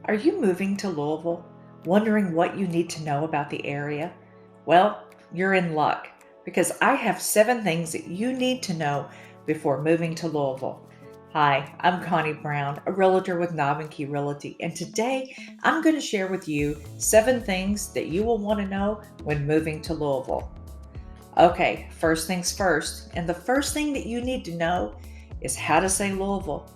Are you moving to Louisville, wondering what you need to know about the area? Well, you're in luck because I have 7 things that you need to know before moving to Louisville. Hi, I'm Connie Brown, a realtor with Knob and Key Realty, and today I'm going to share with you 7 things that you will want to know when moving to Louisville. Okay, first things first, and the first thing that you need to know is how to say Louisville.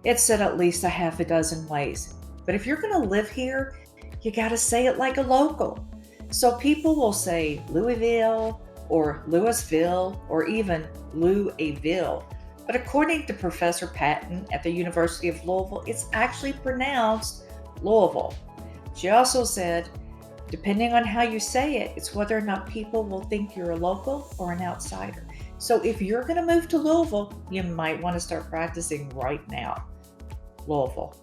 It's said at least a half a dozen ways. But if you're going to live here, you got to say it like a local. So people will say Louisville or Louisville or even Louisville. But according to Professor Patton at the University of Louisville, it's actually pronounced Louisville. She also said, depending on how you say it, it's whether or not people will think you're a local or an outsider. So if you're going to move to Louisville, you might want to start practicing right now. Louisville.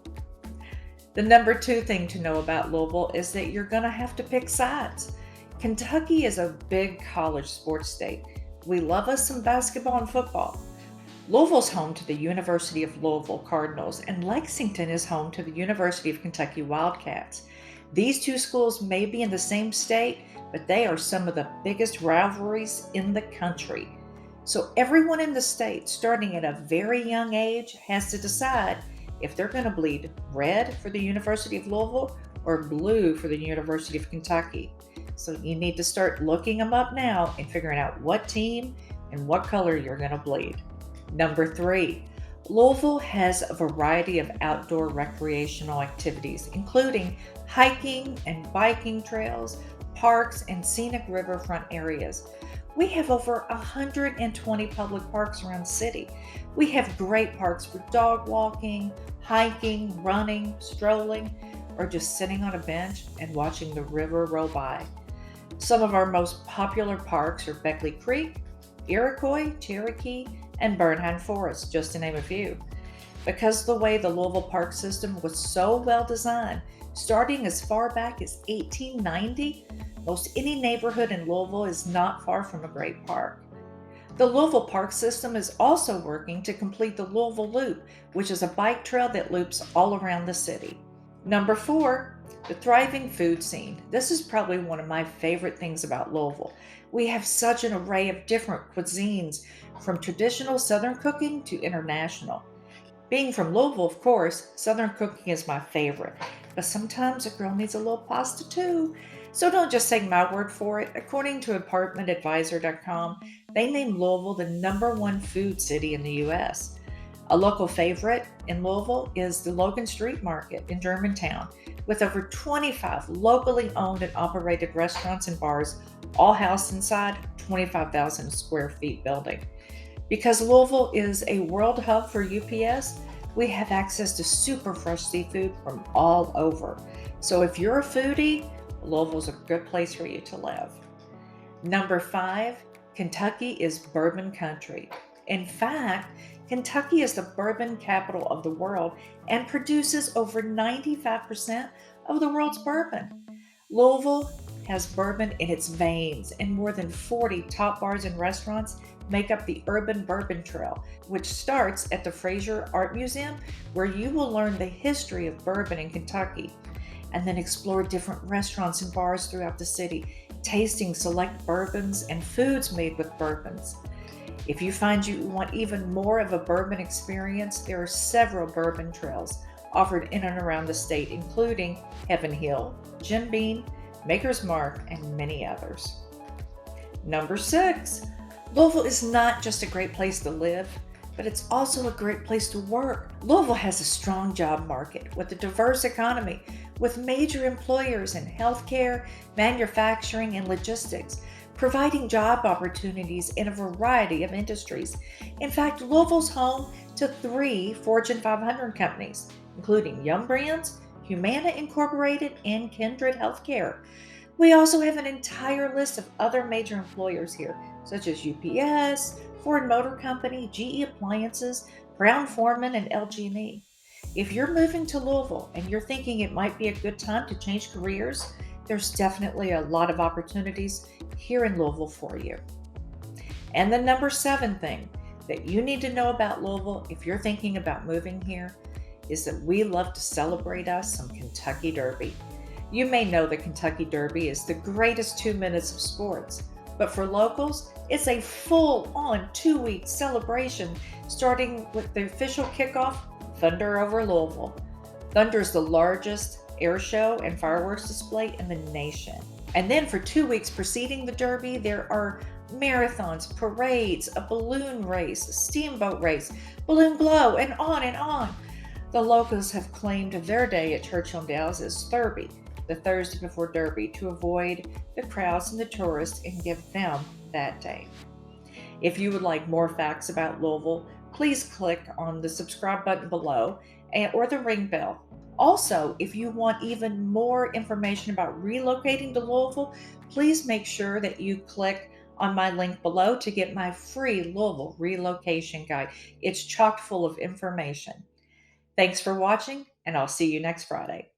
The number 2 thing to know about Louisville is that you're going to have to pick sides. Kentucky is a big college sports state. We love us some basketball and football. Louisville's home to the University of Louisville Cardinals, and Lexington is home to the University of Kentucky Wildcats. These 2 schools may be in the same state, but they are some of the biggest rivalries in the country. So everyone in the state, starting at a very young age, has to decide if they're going to bleed red for the University of Louisville or blue for the University of Kentucky. So you need to start looking them up now and figuring out what team and what color you're going to bleed. Number 3, Louisville has a variety of outdoor recreational activities, including hiking and biking trails, parks, and scenic riverfront areas. We have over 120 public parks around the city. We have great parks for dog walking, hiking, running, strolling, or just sitting on a bench and watching the river roll by. Some of our most popular parks are Beckley Creek, Iroquois, Cherokee, and Bernheim Forest, just to name a few. Because of the way the Louisville park system was so well designed, starting as far back as 1890, most any neighborhood in Louisville is not far from a great park. The Louisville Park System is also working to complete the Louisville Loop, which is a bike trail that loops all around the city. Number 4, the thriving food scene. This is probably one of my favorite things about Louisville. We have such an array of different cuisines, from traditional Southern cooking to international. Being from Louisville, of course, Southern cooking is my favorite, but sometimes a girl needs a little pasta too. So don't just take my word for it. According to apartmentadvisor.com, they named Louisville the number 1 food city in the U.S. A local favorite in Louisville is the Logan Street Market in Germantown, with over 25 locally owned and operated restaurants and bars, all housed inside a 25,000 square feet building. Because Louisville is a world hub for UPS, we have access to super fresh seafood from all over. So if you're a foodie, Louisville's a good place for you to live. Number 5, Kentucky is bourbon country. In fact, Kentucky is the bourbon capital of the world and produces over 95% of the world's bourbon. Louisville has bourbon in its veins, and more than 40 top bars and restaurants make up the Urban Bourbon Trail, which starts at the Fraser Art Museum, where you will learn the history of bourbon in Kentucky, and then explore different restaurants and bars throughout the city, tasting select bourbons and foods made with bourbons. If you find you want even more of a bourbon experience, there are several bourbon trails offered in and around the state, including Heaven Hill, Jim Beam, Maker's Mark, and many others. Number 6, Louisville is not just a great place to live, but it's also a great place to work. Louisville has a strong job market with a diverse economy, with major employers in healthcare, manufacturing, and logistics, providing job opportunities in a variety of industries. In fact, Louisville's home to 3 Fortune 500 companies, including Yum Brands, Humana Incorporated, and Kindred Healthcare. We also have an entire list of other major employers here, such as UPS, Ford Motor Company, GE Appliances, Brown-Forman, and LG&E. If you're moving to Louisville and you're thinking it might be a good time to change careers, there's definitely a lot of opportunities here in Louisville for you. And the number 7 thing that you need to know about Louisville if you're thinking about moving here is that we love to celebrate us some Kentucky Derby. You may know the Kentucky Derby is the greatest 2 minutes of sports, but for locals, it's a full-on 2-week celebration starting with the official kickoff, Thunder over Louisville. Thunder is the largest air show and fireworks display in the nation. And then for 2 weeks preceding the Derby, there are marathons, parades, a balloon race, a steamboat race, balloon glow, and on and on. The locals have claimed their day at Churchill Downs as Thurby, the Thursday before Derby, to avoid the crowds and the tourists and give them that day. If you would like more facts about Louisville, please click on the subscribe button below or the ring bell. Also, if you want even more information about relocating to Louisville, please make sure that you click on my link below to get my free Louisville relocation guide. It's chock full of information. Thanks for watching, and I'll see you next Friday.